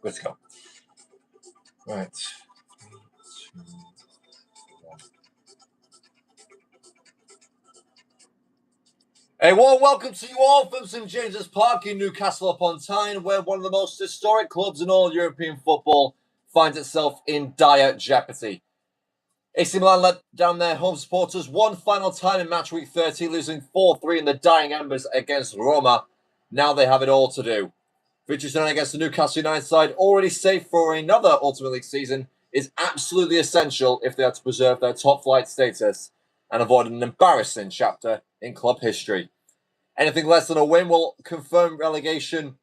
Let's go. Right. A warm welcome to you all from St James's Park in Newcastle upon Tyne, where one of the most historic clubs in all European football finds itself in dire jeopardy. AC Milan let down their home supporters one final time in match week 30, losing 4-3 in the dying embers against Roma. Now they have it all to do. Victory tonight against the Newcastle United side, already safe for another Ultimate League season, is absolutely essential if they are to preserve their top-flight status and avoid an embarrassing chapter in club history. Anything less than a win will confirm relegation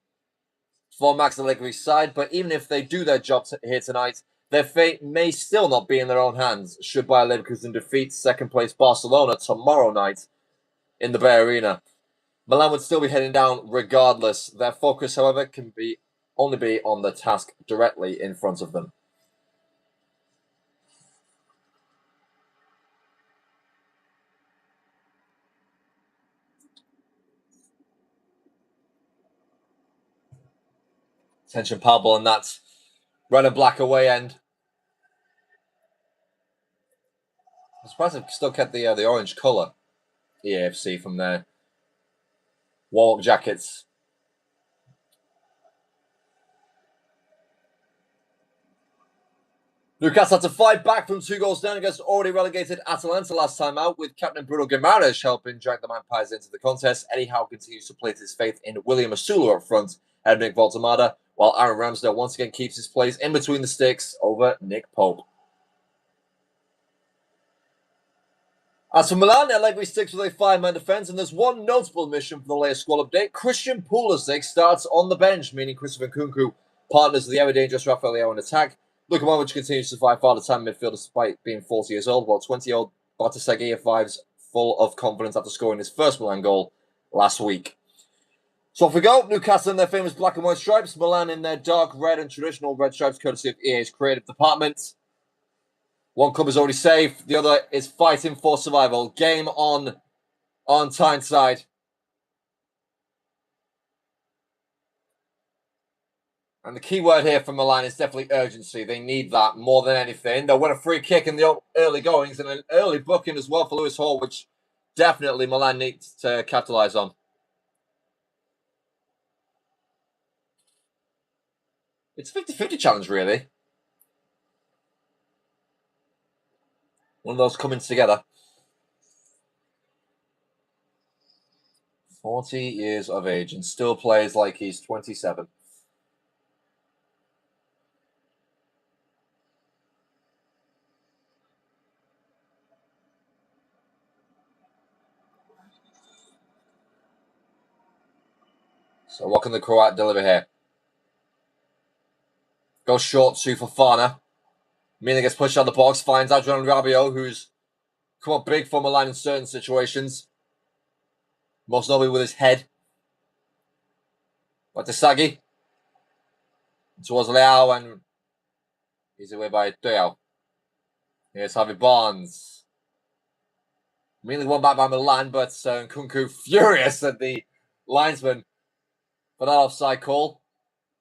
for Max Allegri's side, but even if they do their job here tonight, their fate may still not be in their own hands should Bayer Leverkusen defeat second-place Barcelona tomorrow night in the Bay Arena. Milan would still be heading down regardless. Their focus, however, can only be on the task directly in front of them. Tension palpable in that red and black away end. I'm surprised they've still kept the orange colour, EAFC, from their Warlock jackets. Newcastle had to fight back from 2 goals down against already relegated Atalanta last time out, with captain Bruno Guimaraes helping drag the Magpies into the contest. Eddie Howe continues to place his faith in William Asula up front and Nick Voltemada, while Aaron Ramsdale once again keeps his place in between the sticks over Nick Pope. As for Milan, Allegri sticks with a 5-man defence, and there's one notable omission from the latest squad update. Christian Pulisic starts on the bench, meaning Christopher Nkunku partners with the ever-dangerous Rafael Leão in attack. Luka Modrić continues to survive Father Time midfield despite being 40 years old, while 20-year-old Bartoszewski arrives full of confidence after scoring his first Milan goal last week. So off we go. Newcastle in their famous black and white stripes, Milan in their dark red and traditional red stripes, courtesy of EA's creative department. One club is already safe, the other is fighting for survival. Game on Tyneside. And the key word here for Milan is definitely urgency. They need that more than anything. They'll win a free kick in the early goings and an early booking as well for Lewis Hall, which definitely Milan needs to capitalise on. It's a 50-50 challenge, really. One of those coming together. 40 years of age and still plays like he's 27. So what can the Croat deliver here? Goes short to Fofana. Milan gets pushed out of the box, finds Adrian Rabiot, who's come up big for Milan in certain situations. Most notably with his head. Bartoszewski. Towards Leão, and he's away by Leão. Here's Harvey Barnes. Immediately won back by Milan, but Nkunku furious at the linesman for that offside call.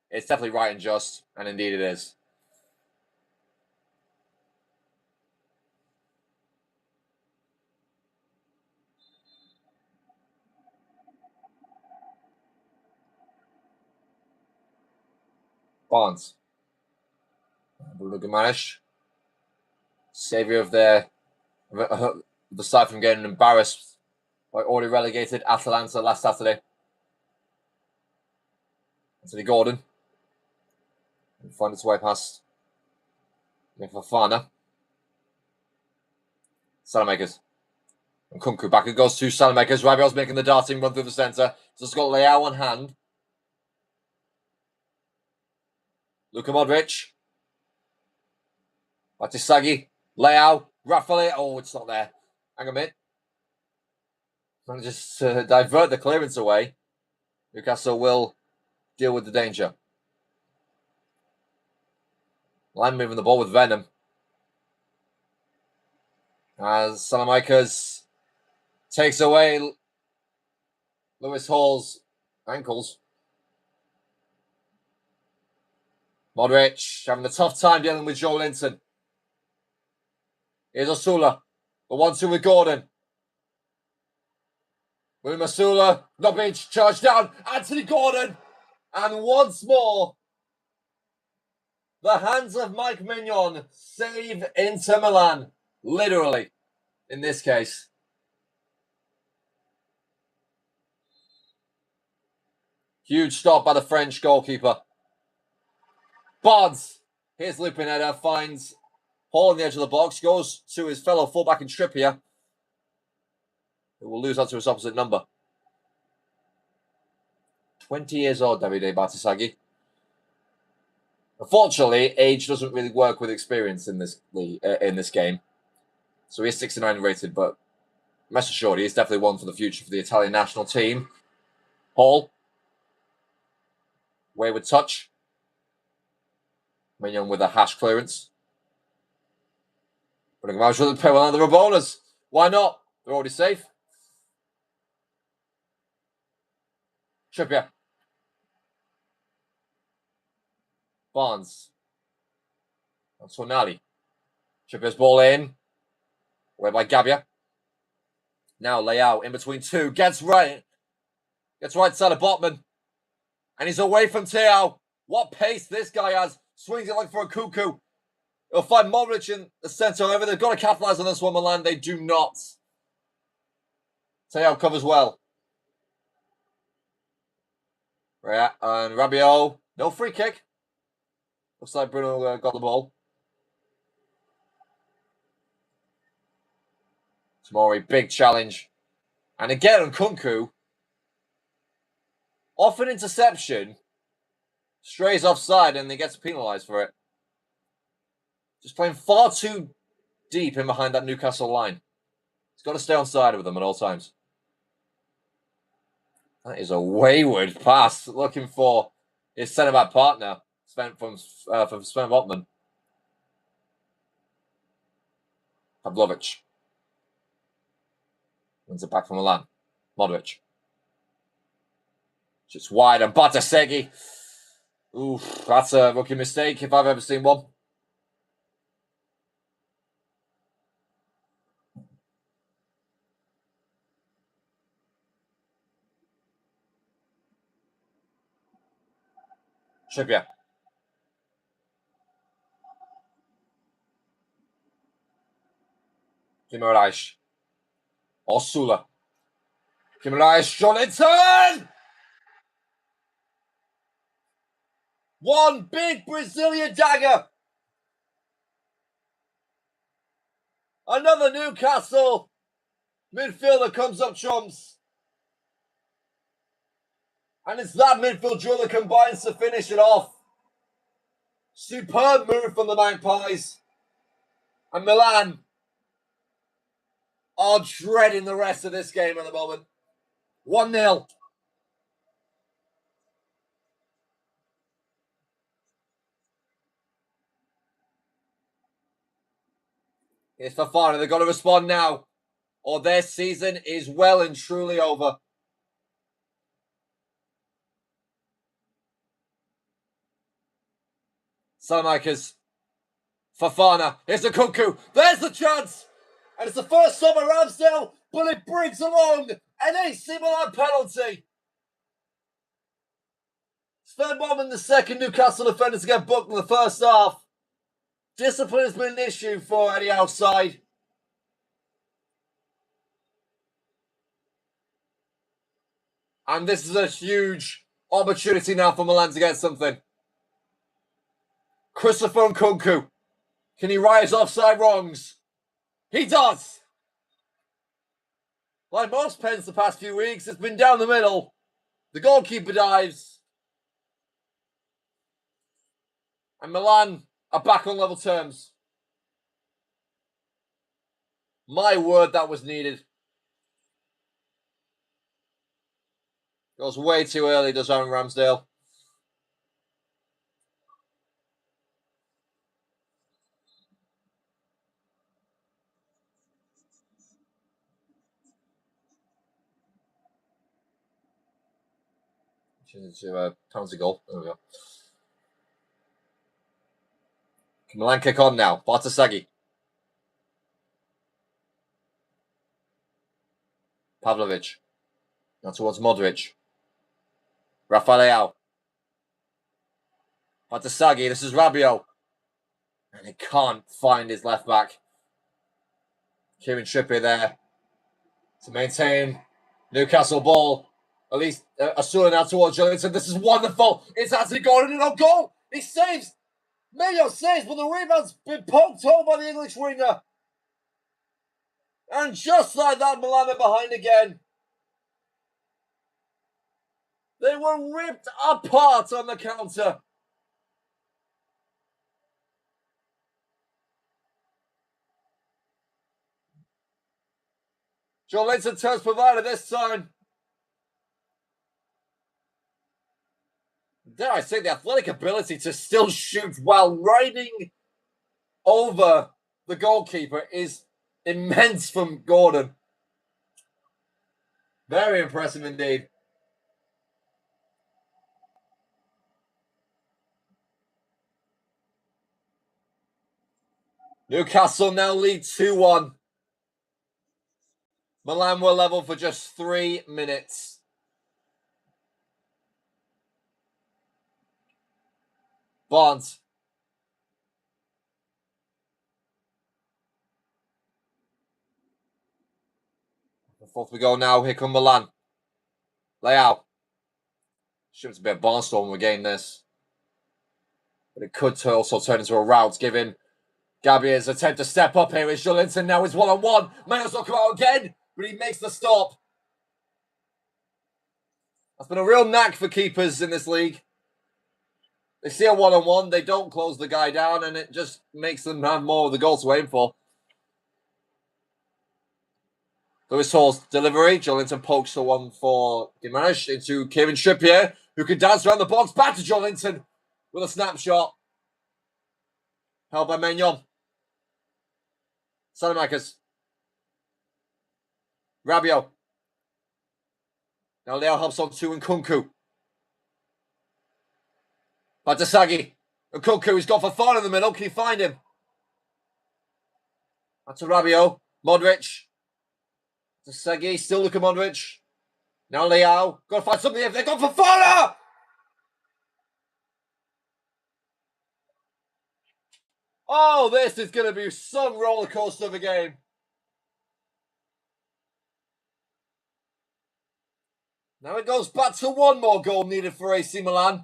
It's definitely right and just, and indeed it is. Barnes. Bruno Guimaraes. Saviour of the side from getting embarrassed by already relegated Atalanta last Saturday. Anthony Gordon. And find its way past Fofana. Salamakers. And Nkunku back it goes to Salamakers. Rabiot's making the darting run through the centre. So it's got Leão on hand. Luka Modrić. Bartoszewski. Leão. Rafael. Oh, it's not there. Hang on a minute. I'm going to just divert the clearance away. Newcastle will deal with the danger. Line moving the ball with venom. As Salamakers takes away Lewis Hall's ankles. Modrić having a tough time dealing with Joe Linton. Here's Osula. The 1-2 with Gordon. William Osula not being charged down. Anthony Gordon. And once more, the hands of Mike Mignon save Inter Milan. Literally, in this case. Huge stop by the French goalkeeper. Barnes. Here's looping header. Finds Hall on the edge of the box. Goes to his fellow fullback in Trippier, who will lose out to his opposite number. 20 years old, Davide Batisaghi. Unfortunately, age doesn't really work with experience in this game. So he's 69 rated, but rest assured, he is definitely one for the future for the Italian national team. Hall. Wayward touch. Mignon with a hash clearance. Putting him out with the one of the Rabonas. Why not? They're already safe. Trippier. Barnes. Rossoneri. Trippier's ball in. Away by Gabbia. Now Leão in between two. Gets right side of Botman. And he's away from Teao. What pace this guy has. Swings it like for a cuckoo. He'll find Modrić in the centre. However, they've got to capitalise on this one, Milan. They do not. Teao covers well. And Rabiot. No free kick. Looks like Bruno got the ball. Tomori, big challenge. And again on Kunku. Off an interception. Strays offside and he gets penalised for it. Just playing far too deep in behind that Newcastle line. He's got to stay on side with them at all times. That is a wayward pass. Looking for his centre-back partner. Sven Botman. Pavlovic. Wins it back from Milan. Modrić. Just wide and Batasegui. Oof, that's a rookie mistake if I've ever seen one. Trippier. Guimaraes. Osula. Guimaraes. Jolinton! One big Brazilian dagger. Another Newcastle midfielder comes up trumps. And it's that midfield duel that combines to finish it off. Superb move from the Magpies. And Milan are dreading the rest of this game at the moment. 1-0. Here's Fofana. They've got to respond now, or their season is well and truly over. Salamakers. Fofana. Here's the cuckoo. There's the chance. And it's the first stop at Ramsdale, but it brings along an AC Milan penalty. Sven Botman, the second Newcastle defender to get booked in the first half. Discipline has been an issue for Eddie outside. And this is a huge opportunity now for Milan to get something. Christopher Nkunku. Can he right his offside wrongs? He does. Like most pens the past few weeks, it's been down the middle. The goalkeeper dives. And Milan are back on level terms. My word, that was needed. Goes way too early, does Aaron Ramsdale. To penalty goal. There we go. Milan kick on now. Bartasagi. Pavlovic. Now towards Modrić. Rafael Leão. Bartasagi. This is Rabiot. And he can't find his left back. Kieran Trippier there to maintain Newcastle ball. At least Asula now towards Jolinton. This is wonderful. It's actually gone in on goal. He saves. Mayo saves, but the rebound's been poked home by the English winger. And just like that, Milan are behind again. They were ripped apart on the counter. Jolinton turns provider this time. Dare I say, the athletic ability to still shoot while riding over the goalkeeper is immense from Gordon. Very impressive indeed. Newcastle now lead 2-1. Milan were level for just 3 minutes. Barnes. Fourth we go now. Here come Milan. Leão. Should be a barnstorm when we gain this. But it could also turn into a rout, given Gabier's attempt to step up here. Is Jolinton now is one-on-one. May as well come out again, but he makes the stop. That's been a real knack for keepers in this league. They see a one-on-one, they don't close the guy down, and it just makes them have more of the goal to aim for. Lewis Hall's delivery. Jolinton pokes the one for Guimaraes into Kieran Trippier, who can dance around the box. Back to Jolinton with a snapshot. Held by Maignan. Salamakers. Rabiot. Now Leão helps on to Nkunku. Bartasagi. Nkunku, he's gone for far in the middle. Can you find him? That's a Rabiot. Modrić. Bartasagi, still Luka Modrić. Now Leão. Got to find something if they've gone for Fana! Oh, this is going to be some roller coaster of a game. Now it goes back to one more goal needed for AC Milan.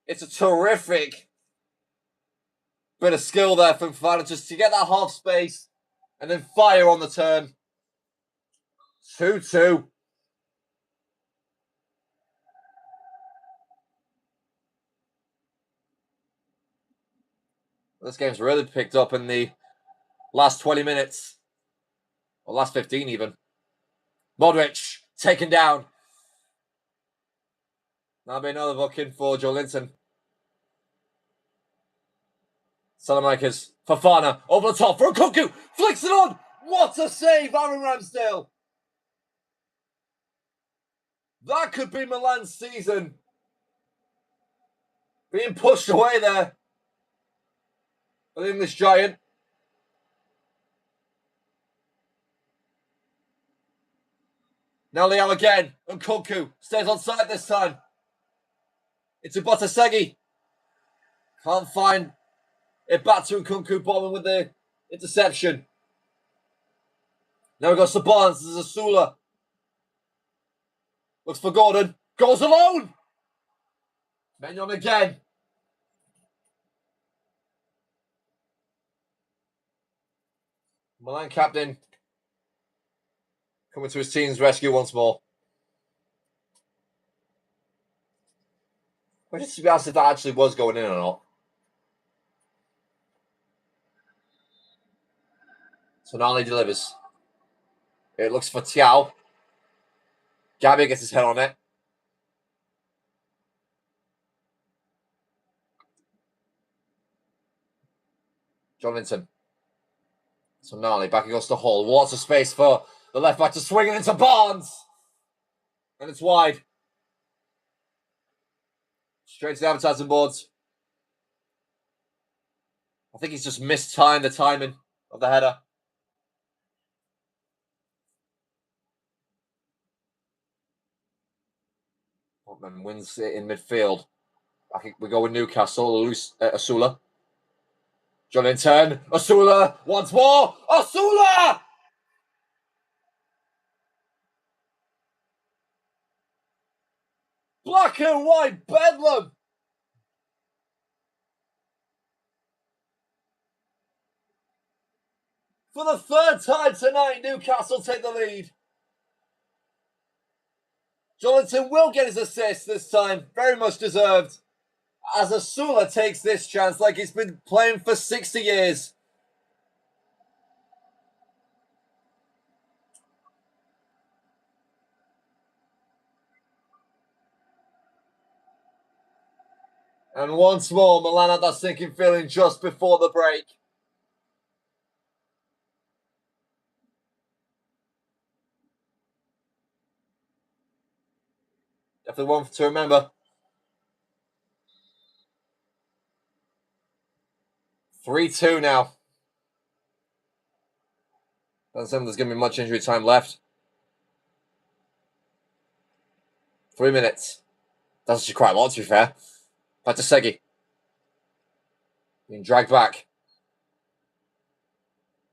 It's a terrific bit of skill there from Fana just to get that half space and then fire on the turn. 2-2. This game's really picked up in the last 20 minutes. Or last 15 even. Modrić taken down. That'll be another booking for Jolinton. Salamakers. Fofana over the top for Nkunku. Flicks it on. What a save, Aaron Ramsdale. That could be Milan's season. Being pushed away there. The English giant. Now Leão again. Nkunku stays on side this time. Into Bartasagi. Can't find it back to Nkunku, bombing with the interception. Now it goes to Barnes. This is Asula. Looks for Gordon. Goes alone. Maignan again. Milan captain coming to his team's rescue once more. But just to be asked if that actually was going in or not. So Nali delivers. It looks for Thiaw. Gabi gets his head on it. Jolinton. So Nali back goes to Hall. Lots of space for the left back to swing it into Barnes. And it's wide. Straight to the advertising boards. I think he's just mistimed the timing of the header. Portman wins it in midfield. I think we go with Newcastle. Osula. Jolinton. Osula once more. Osula! Black and white bedlam. For the third time tonight, Newcastle take the lead. Jolinton will get his assist this time. Very much deserved. As Osula takes this chance like he's been playing for 60 years. And once more, Milan had that sinking feeling just before the break. Definitely one to remember. 3-2 now. Doesn't seem there's going to be much injury time left. 3 minutes. That's actually quite a lot, to be fair. Patasegi. Being dragged back.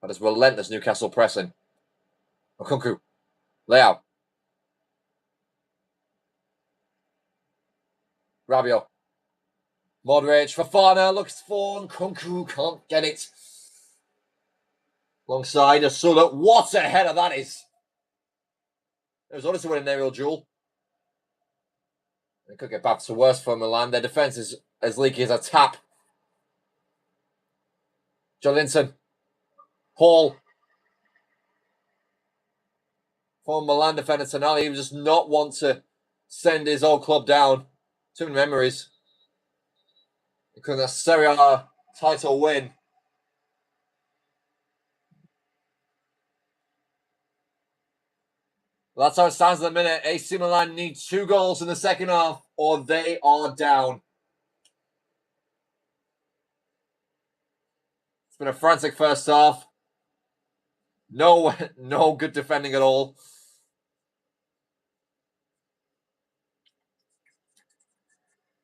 That is relentless Newcastle pressing. Okunku. Leão. Rabiot. Modrić. Fofana looks for Okunku. Can't get it. Alongside Osula. What a header that is. It was honestly winning an aerial duel. It could get back to worse for Milan. Their defence is as leaky as a tap. Jolinton. Hall. Former Milan defender Tonali. He does not want to send his old club down. Too many memories. Because a Serie A title win. Well, that's how it stands at the minute. AC Milan need 2 goals in the second half or they are down. It's been a frantic first half. No good defending at all.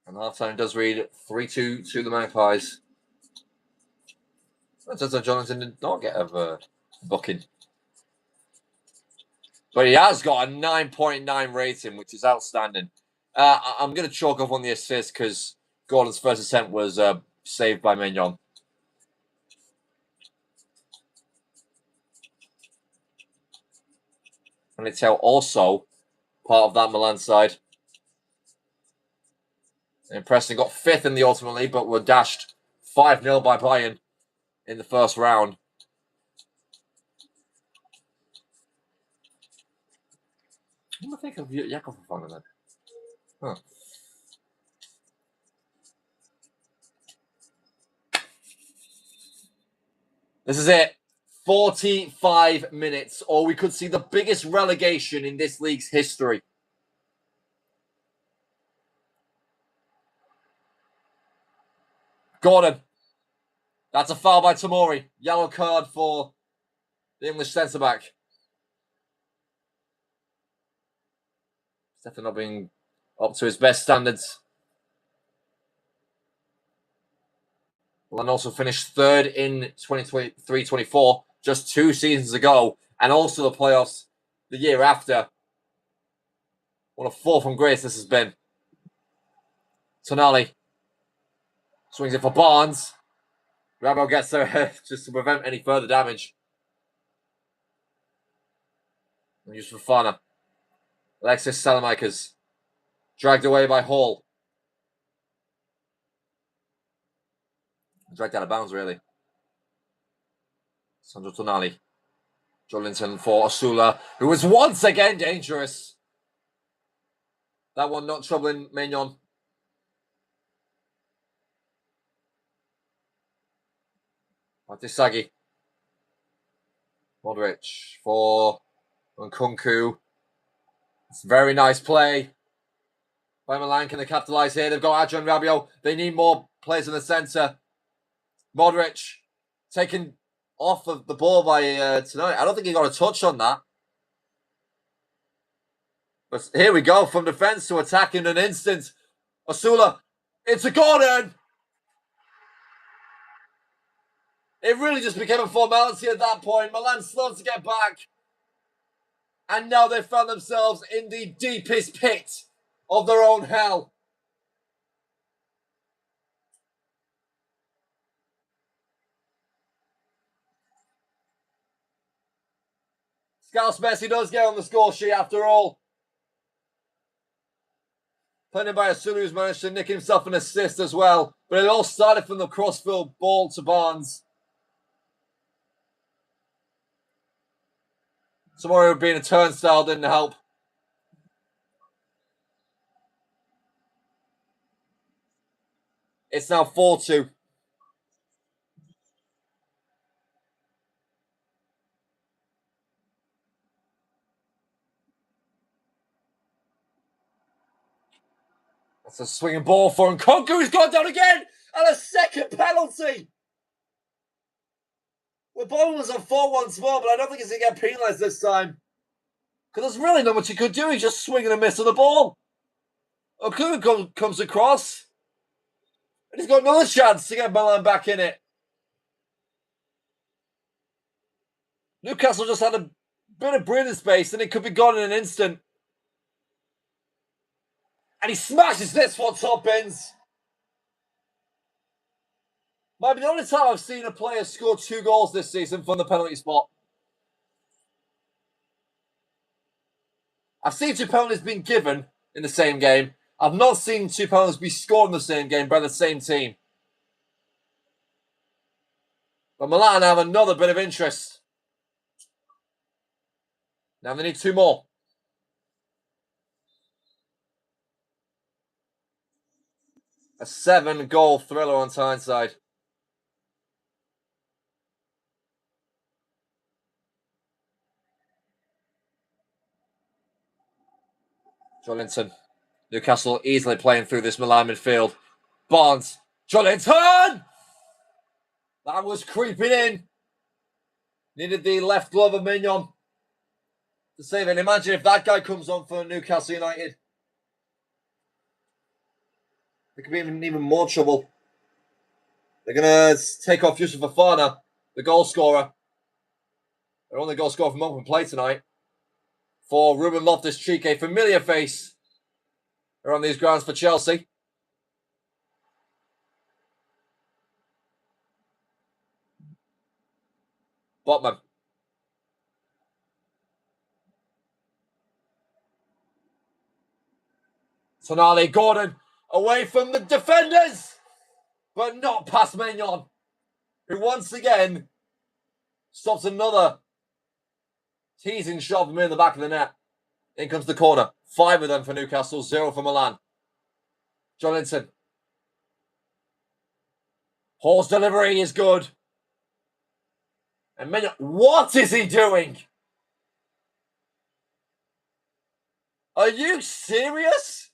And halftime does read 3-2 to the Magpies. That says that Jonathan did not get a booking. But he has got a 9.9 rating, which is outstanding. I'm going to chalk off on the assist because Gordon's first attempt was saved by Mignon. And it's also part of that Milan side. And Preston got 5th in the Ultimate League, but were dashed 5-0 by Bayern in the first round. What do I think of Jakov Fofana then? Huh. This is it. 45 minutes, or we could see the biggest relegation in this league's history. Gordon. That's a foul by Tomori. Yellow card for the English centre-back. Definitely not being up to his best standards. Milan also finished 3rd in 2023-24, just 2 seasons ago, and also the playoffs the year after. What a fall from grace this has been. Tonali swings it for Barnes. Rabiot gets there just to prevent any further damage. And used for Fofana. Alexis Salamakers dragged away by Hall. Dragged out of bounds, really. Sandro Tonali. Jolinton for Osula, who was once again dangerous. That one not troubling Mignon. Patasegi. Modrić for Nkunku. It's a very nice play. By Milan, can they capitalise here? They've got Adrian Rabiot. They need more players in the centre. Modrić taken off of the ball by tonight. I don't think he got a touch on that. But here we go, from defence to attack in an instant. Osula, it's a Gordon. It really just became a formality at that point. Milan slow to get back. And now they found themselves in the deepest pit of their own hell. Scouse Messi does get on the score sheet after all. Played by Osula, who's managed to nick himself an assist as well. But it all started from the crossfield ball to Barnes. Tomorrow being a turnstile didn't help. It's now 4-2. That's a swinging ball for Nkunku, who's gone down again, and a second penalty. Well, Bowman was on 4 once more, but I don't think he's going to get penalised this time. Because there's really not much he could do. He's just swinging and missing the ball. Nkunku comes across. And he's got another chance to get Milan back in it. Newcastle just had a bit of breathing space, and it could be gone in an instant. And he smashes this one, top bins. Might be the only time I've seen a player score 2 goals this season from the penalty spot. I've seen 2 penalties being given in the same game. I've not seen 2 penalties be scored in the same game by the same team. But Milan have another bit of interest. Now they need 2 more. A 7-goal thriller on Tyneside. Jolinton. Newcastle easily playing through this Milan midfield. Barnes. Jolinton! That was creeping in. Needed the left glove of Mignon to save it. Imagine if that guy comes on for Newcastle United. There could be even more trouble. They're going to take off Yusuf Fofana, the goal scorer. Their only goal scorer from open play tonight. For Ruben Loftus-Cheek, a familiar face around these grounds for Chelsea. Botman. Tonali, Gordon, away from the defenders, but not past Mignon, who once again stops another teasing shot from in the back of the net. In comes the corner. 5 of them for Newcastle, 0 for Milan. Jolinton. Hall's delivery is good. And Mignon, what is he doing? Are you serious?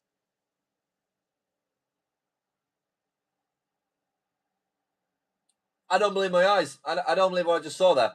I don't believe my eyes. I don't believe what I just saw there.